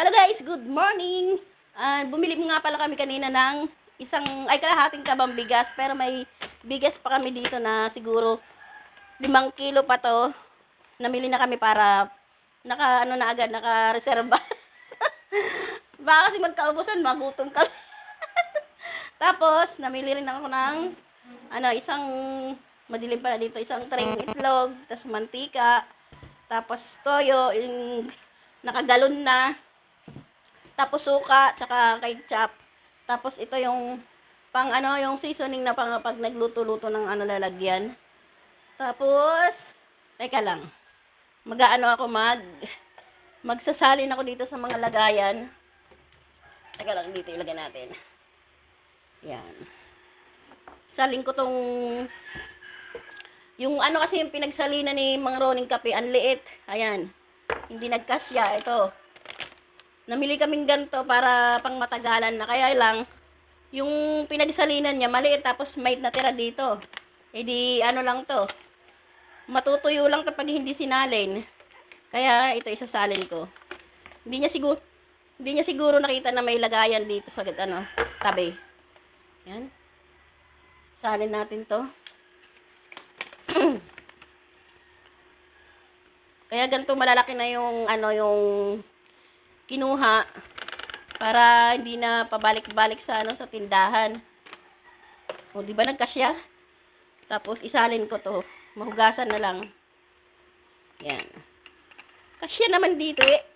Hello guys, good morning! Bumili nga pala kami kanina ng kalahating kabang bigas. Pero may bigas pa kami dito na siguro 5 kilo pa to. Namili na kami para naka-reserva. Baka kasi magkaubusan, magutom kami. Tapos, namili rin ako ng isang madilim pala dito, isang tray itlog, tas mantika, tapos toyo, yung nakagalon na. Tapos suka, tsaka ketchup. Tapos ito yung yung seasoning na pang pag nagluto-luto ng lalagyan. Tapos, teka lang. Magsasalin ako dito sa mga lagayan. Teka lang, dito ilagay natin. Yan. Salin ko tong yung kasi yung pinagsalina ni Mang Roning kape, ang liit. Ayan. Hindi nagkasya ito. Namili kaming ganito para pang matagalan na. Kaya lang, yung pinagsalinan niya, maliit. Tapos may natira dito. E di, lang to. Matutuyo lang kapag hindi sinalin. Kaya, ito isasalin ko. Hindi niya siguro nakita na may lagayan dito sa tabi. Yan. Salin natin to. Kaya ganito malalaki na yung yung kinuha para hindi na pabalik-balik sa sa tindahan. O di ba nagkasya? Tapos isalin ko to. Mahugasan na lang. Yan. Kasya naman dito eh.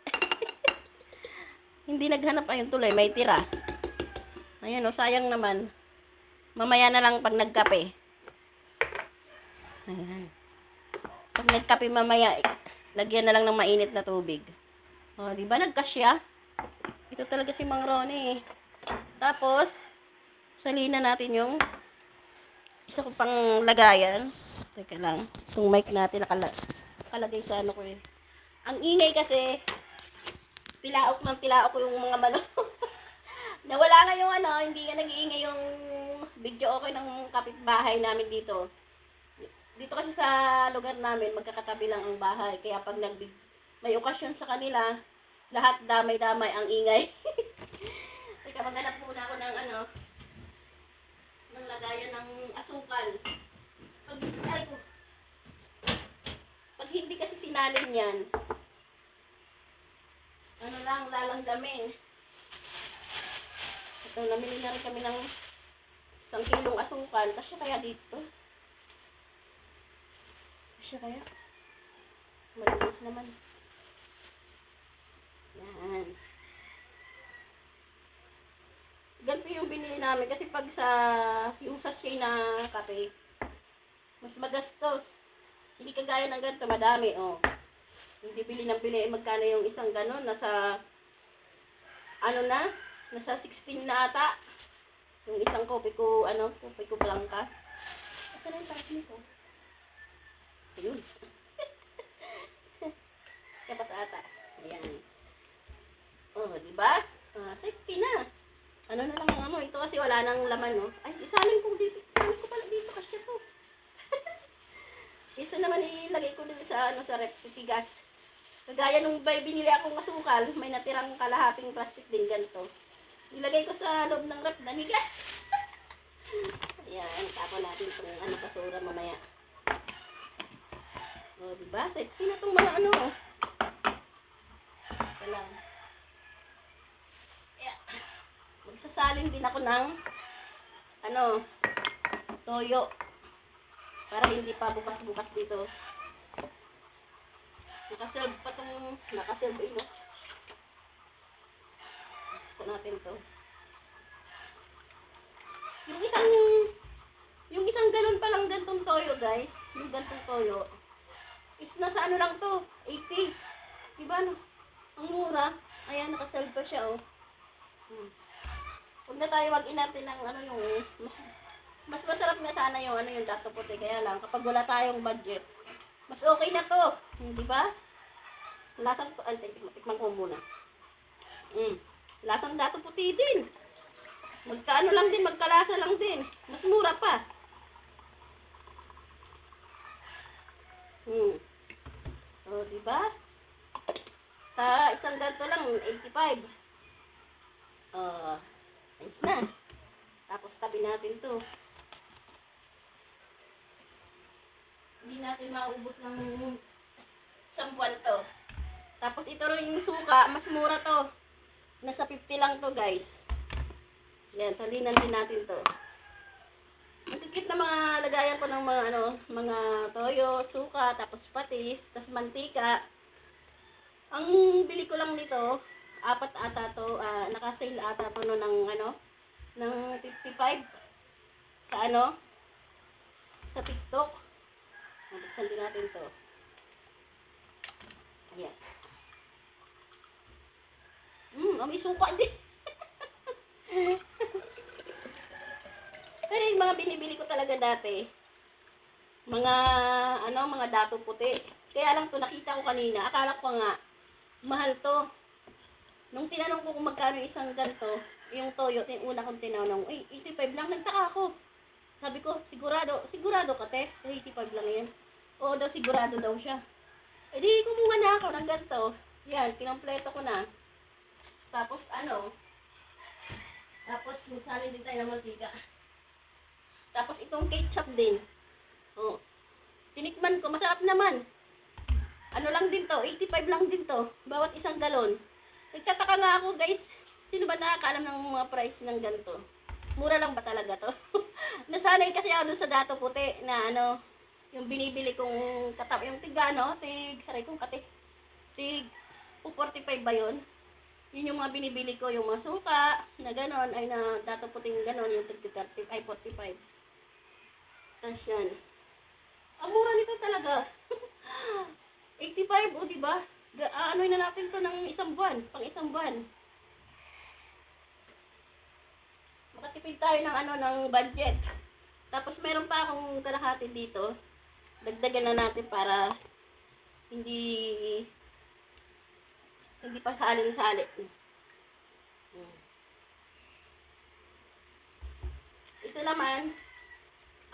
Hindi naghanap ayun tuloy, may tira. Ayan sayang naman. Mamaya na lang pag nagkape. Ayan. Pag nagkape mamaya, lagyan na lang ng mainit na tubig. O, di ba nagkasya? Ito talaga si Mang Ronnie. Tapos, salina natin yung isa ko pang lagayan. Teka lang. Itong mic natin nakalagay sa ko eh. Ang ingay kasi, tilaok ko yung mga manok. Nawala nga yung hindi nga nag-iingay yung video okay ng kapitbahay namin dito. Dito kasi sa lugar namin, magkakatabi lang ang bahay. Kaya pag may okasyon sa kanila, lahat damay-damay ang ingay. Teka, maghanap muna ako ng ng lagayan ng asukal. Pag hindi kasi sinalin yan, lalanggamin. Ito, namili na rin kami ng 1 kilong asukal. Kasya kaya dito? Kasya kaya? Malinis naman. Yan. Ganito yung binili namin kasi pag yung sachet na kape, mas magastos. Hindi kagaya ng ganito, madami oh. Hindi bili ng bili, magkano yung isang ganon, nasa nasa 16 na ata. Yung isang kopi ko blanca. Asan yung taas nito? Ayun. Kapas ata. Ayan. Oh, di ba? Safety na. Na lang ang ito kasi wala nang laman, no? Ay, isalin ko pala dito kasi to. Isa naman ilagay ko dito sa sa ref, tigas. Kagaya nung binili akong asukal, may natirang kalahating plastic din ganito. Ilagay ko sa loob ng ref, nanigas. Ayan, tapon natin itong basura mamaya. O, diba? Safety na itong mga Ito lang. Yeah. Magsasalin din ako ng toyo. Para hindi pa bukas-bukas dito. Nakaserve ino. Saan natin to? Yung isang galon pa lang gantong toyo, guys. Yung gantong toyo is nasa lang to, 80. Diba ang mura. Ayan, nakaserve pa siya oh. Huwag na tayo mag-inarte ng yung mas masarap nga sana yung yung dato puti. Kaya lang kapag wala tayong budget, mas okay na to, di ba? Lasang to, tikman ko muna. Lasang dato puti din. Magkalasa lang din. Mas mura pa. Oh, di ba? Sa isang ganto lang, 85. Ayos na. Tapos tabi natin to. Hindi natin maubos ng isang buwan to. Tapos ito rin yung suka, mas mura to. Nasa 50 lang to guys. Yan, salinan din natin to. Magkikit na mga lagayan ko ng mga mga toyo, suka, tapos patis, tapos mantika. Ang bili ko lang dito, 4 ata to, naka-sale ata po no ng ng 55 sa sa TikTok. Buksan din natin to. Ayan. May suka din. Pero yung mga binibili ko talaga dati, mga mga dato puti. Kaya lang to nakita ko kanina, akala ko nga mahal to. Nung tinanong ko kung magkano isang ganto, yung toyo, una kong tinanong, 85 lang, nagtaka ako. Sabi ko, sigurado ka te, 85 lang yan. Oo daw, sigurado daw siya. Eh di, kumuha na ako ng ganto. Yan, kinompleto ko na. Tapos tapos magsalin din tayo ng mantika. Tapos itong ketchup din. Oh. Tinikman ko, masarap naman. Ano lang din to, 85 lang din to, bawat isang galon. Nagtataka nga ako guys, sino ba nakakaalam ng mga price ng ganito? Mura lang ba talaga to? Nasanay kasi ako dun sa dato puti na yung binibili kong yung haray kong kate, tig 45 ba yun? Yun yung mga binibili ko, yung mga suka, na ganon, ay na dato puting ganon, yung tig 30, ay 45. Tapos yan. Ang mura nito talaga. 85, o diba? Anoy na natin to ng isang buwan, pang isang buwan. Makatipid tayo ng ng budget. Tapos meron pa akong kalahati dito. Dagdagan na natin para hindi pa salin-salin. Ito naman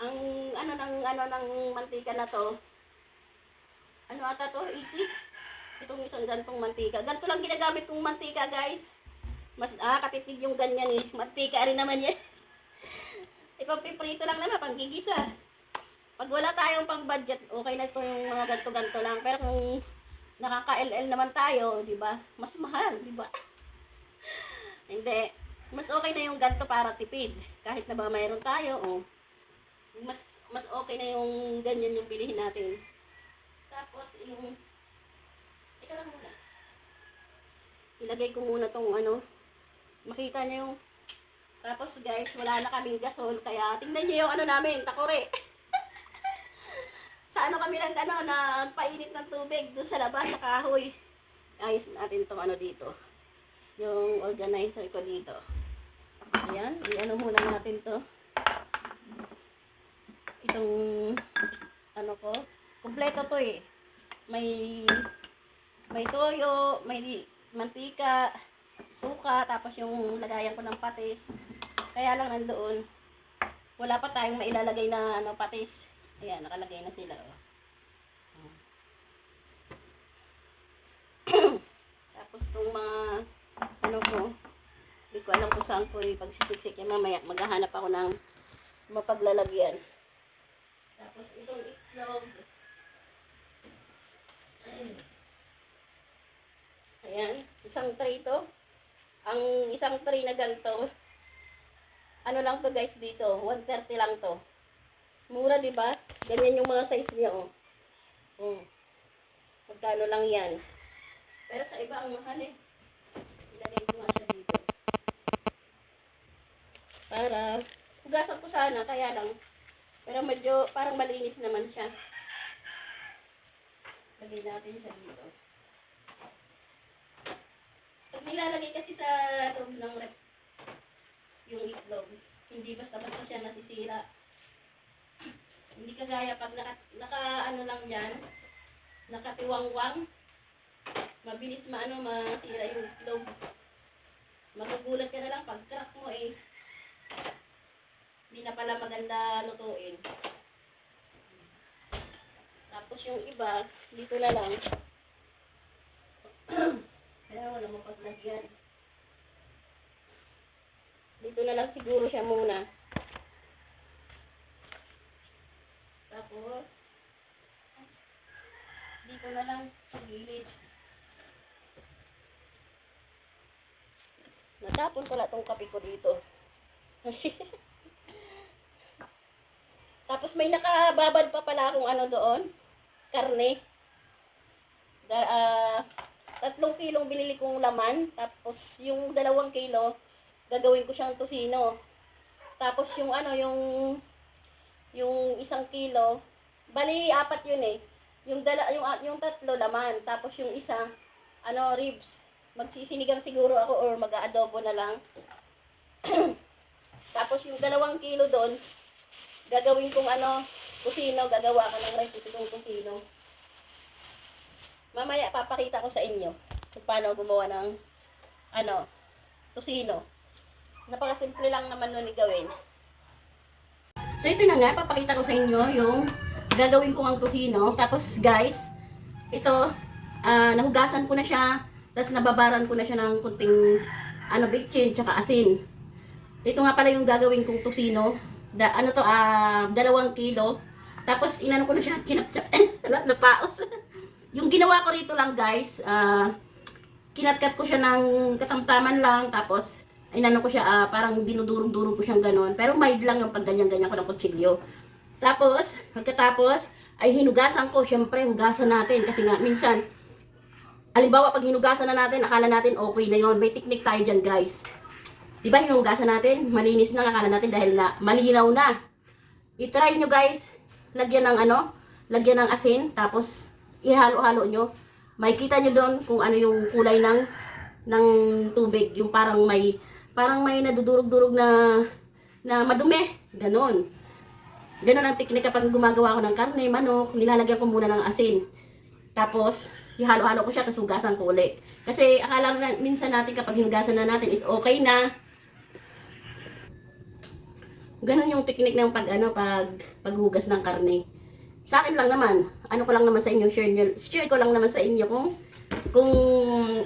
ang ng mantika na to. Ata to? 80? Itong isang gantong mantika. Ganto lang ginagamit kong mantika, guys. Mas katipid yung ganyan eh. Mantika rin naman yan. Ipampiprito lang naman, panggigisa. Pag wala tayong pang budget, okay na ito yung mga ganto-ganto lang. Pero kung nakaka-LL naman tayo, di ba? Mas mahal, di ba? Hindi. Mas okay na yung ganto para tipid. Kahit na ba mayroon tayo, mas okay na yung ganyan yung bilihin natin. Tapos yung lang muna. Ilagay ko muna tong makita nyo yung tapos guys, wala na kaming gasol kaya tingnan nyo yung namin, takore. Sa kami lang na painit ng tubig doon sa labas sa kahoy. Ayos natin tong dito. Yung organizer ko dito. Ayan, muna natin to. Itong ko, kumpleto to eh. May toyo, may mantika, suka, tapos yung lagayan ko ng patis. Kaya lang nandoon, wala pa tayong mailalagay na patis. Ayan, nakalagay na sila. Tapos itong mga ko, hindi ko alam kung saan ko pagsisiksik yan mamaya. Maghahanap ako ng mapaglalagyan. Tapos itong itlog. Ayan, isang tray to. Ang isang tray na ganito, lang to guys dito, 130 lang to. Mura, di ba? Ganyan yung mga size niya, oh. Magkano lang yan. Pero sa iba ang mahal eh. Ilagay ko nga siya dito. Para, hugasan ko sana, kaya lang. Pero medyo, parang malinis naman siya. Lagay natin siya dito. Pag nilalagay kasi sa loob ng rep, yung itlog, hindi basta-basta siya nasisira. Hindi kagaya pag naka lang dyan, nakatiwangwang, mabilis masira yung itlog. Magugulat ka na lang pag crack mo eh. Hindi na pala maganda lutuin. Tapos yung iba, dito na lang. lalagyan. Dito na lang siguro siya muna. Tapos, dito na lang sa gilid. Natapon ko lang tong kape ko dito. Tapos may nakababad pa pala akong ano doon. Karne. 3 kilong binili kong laman. Tapos yung 2 kilo, gagawin ko siyang tosino. Tapos yung ano, yung 1 kilo, bali 4 yun eh. Yung 3 laman. Tapos yung isa, ano, ribs. Magsisinigang siguro ako or mag-aadobo na lang. Tapos yung 2 kilo doon, gagawin kong ano, kusino, gagawa ka ng rice itong kusino. Mamaya papakita ko sa inyo kung paano gumawa ng ano, tusino. Napakasimple lang naman nun gawin. So ito na nga, papakita ko sa inyo yung gagawin kong ang tusino. Tapos guys, ito, nahugasan ko na siya. Tapos nababaran ko na siya ng kunting ano, bitchin, tsaka asin. Ito nga pala yung gagawin kong tusino. 2 kilo. Tapos inano ko na siya, kinapchap. Napaos. Yung ginawa ko rito lang guys, kinatkat ko siya ng katamtaman lang. Tapos inano ko siya, parang dinudurog-durog ko siyang ganon. Pero mild lang yung pag ganyan-ganyan ko ng kutsilyo. Tapos, pagkatapos, ay hinugasan ko. Syempre, hugasan natin. Kasi nga, minsan, halimbawa, pag hinugasan na natin, akala natin okay na yon. May technique tayo dyan, guys. Diba, hinugasan natin, malinis na akala natin dahil nga, malinaw na. I-try nyo, guys. Lagyan ng ano, lagyan ng asin. Tapos, ihalo-halo nyo. Makikita nyo doon kung ano yung kulay ng tubig. Yung parang may nadudurog-durog na madumi. Ganon. Ganon ang teknik kapag gumagawa ko ng karne, manok, nilalagyan ko muna ng asin. Tapos, ihalo-halo ko siya, tapos hugasan ko uli. Kasi akala na, minsan natin kapag hinugasan na natin is okay na. Ganon yung teknik ng paghugas ng karne. Sa akin lang naman, ano ko lang naman sa inyo, share ko lang naman sa inyo kung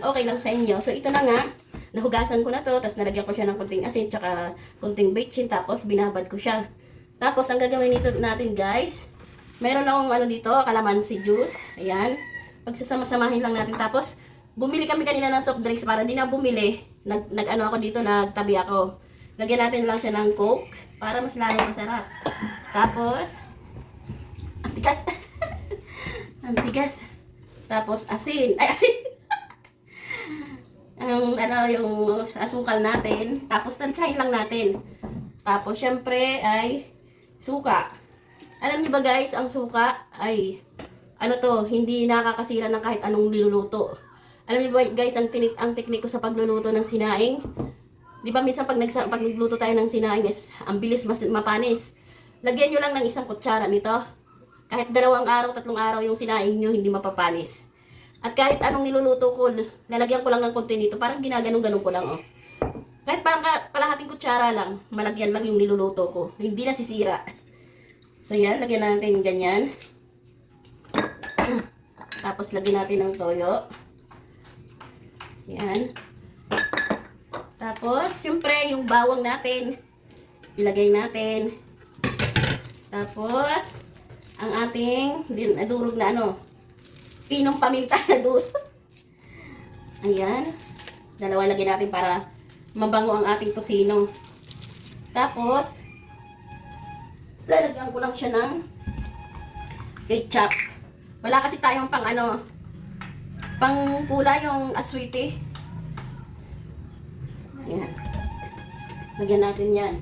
okay lang sa inyo. So ito na nga, nahugasan ko na to, tapos nalagyan ko siya ng kunting asin, tsaka kunting bitchin, tapos binabad ko siya. Tapos ang gagawin nito natin guys, meron akong ano dito, calamansi juice, ayan. Pagsasama-samahin lang natin, tapos bumili kami kanina ng soft drinks, para di na bumili, nag-ano ako dito, nagtabi ako. Lagyan natin lang siya ng Coke, para mas lalo masarap. Tapos, ang tigas. Ang tigas. Tapos asin. Ay, asin. Yung asukal natin. Tapos tansyahin lang natin. Tapos syempre ay suka. Alam niyo ba guys, ang suka ay hindi nakakasira ng kahit anong niluluto. Alam niyo ba guys, ang teknik ko sa pagluluto ng sinaing? Di ba minsan pag nagluto tayo ng sinaing is ang bilis mapanis. Lagyan nyo lang ng 1 kutsara nito. Kahit 2 araw, 3 araw yung sinaing nyo, hindi mapapanis. At kahit anong niluluto ko, lalagyan ko lang ng konti nito. Parang ginaganong-ganong ko lang, oh. Kahit parang kalahating kutsara lang, malagyan lang yung niluluto ko. Hindi nasisira. So yan, lagyan natin ganyan. Tapos lagyan natin ng toyo. Yan. Tapos, siyempre, yung bawang natin, ilagay natin. Tapos, ang ating nadurog na pinong paminta na durog. Ayan. 2 lagyan natin para mabango ang ating tosino. Tapos, lalagyan ko lang siya ng ketchup. Wala kasi tayong pang pula yung aswiti. Ayan. Lagyan natin yan.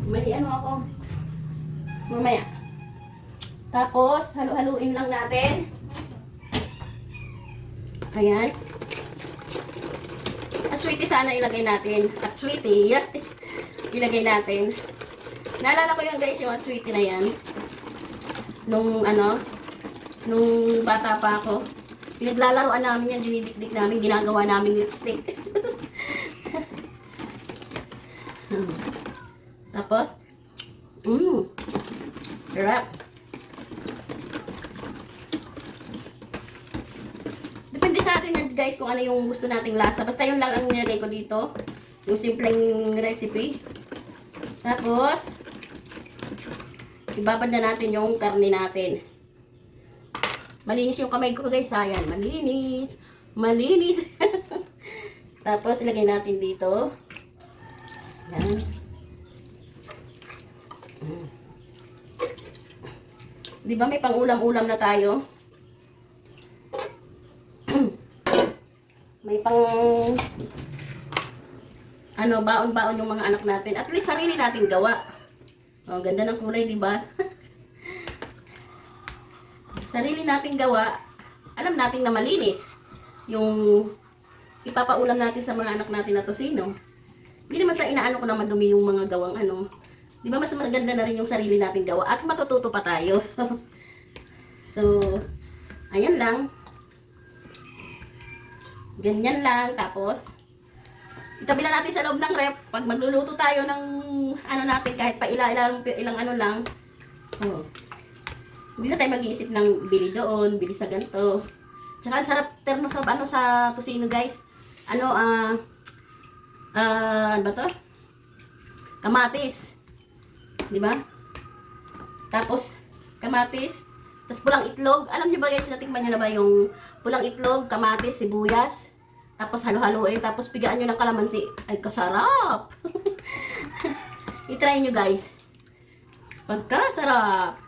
May ako. Mamaya. Tapos, halu-haluin lang natin. Ayan. Aswiti sana ilagay natin. Aswiti. Ilagay natin. Naalala ko yan guys, yung aswiti na yan. Nung bata pa ako. Pinaglalaroan namin yan, dinidikdik namin, ginagawa namin lipstick. Tapos, sarap. Depende sa natin yan guys kung ano yung gusto nating lasa. Basta yun lang ang nilagay ko dito. Yung simpleng recipe. Tapos, ibabad na natin yung karne natin. Malinis yung kamay ko guys. Ayan, malinis. Malinis. Tapos, ilagay natin dito. Ayan. Di ba may pang-ulam-ulam na tayo? May pang baon-baon yung mga anak natin. At least sarili natin gawa. Oh, ganda ng kulay, di ba? Sarili natin gawa. Alam natin na malinis yung ipapaulam natin sa mga anak natin na tosino. Hindi naman sa inaano ko na madumi yung mga gawang ano. Di ba mas maganda na rin yung sarili natin gawa at matututo pa tayo. So, ayan lang. Ganyan lang. Tapos, itabi lang natin sa loob ng rep. Pag magluluto tayo ng ano natin, kahit pa ilang ano lang. Oh. Hindi na tayo mag-iisip ng bili doon, bili sa ganito. Tsaka sarap terno sa ano sa tosino guys. Ano ano ba to? Kamatis. Di ba? Tapos kamatis, tapos pulang itlog. Alam niyo ba guys, natikman niyo na ba yung pulang itlog, kamatis, sibuyas? Tapos halo-haloin, tapos pigaan niyo ng kalamansi. Ay, kasarap! I-try niyo guys. Pagkasarap.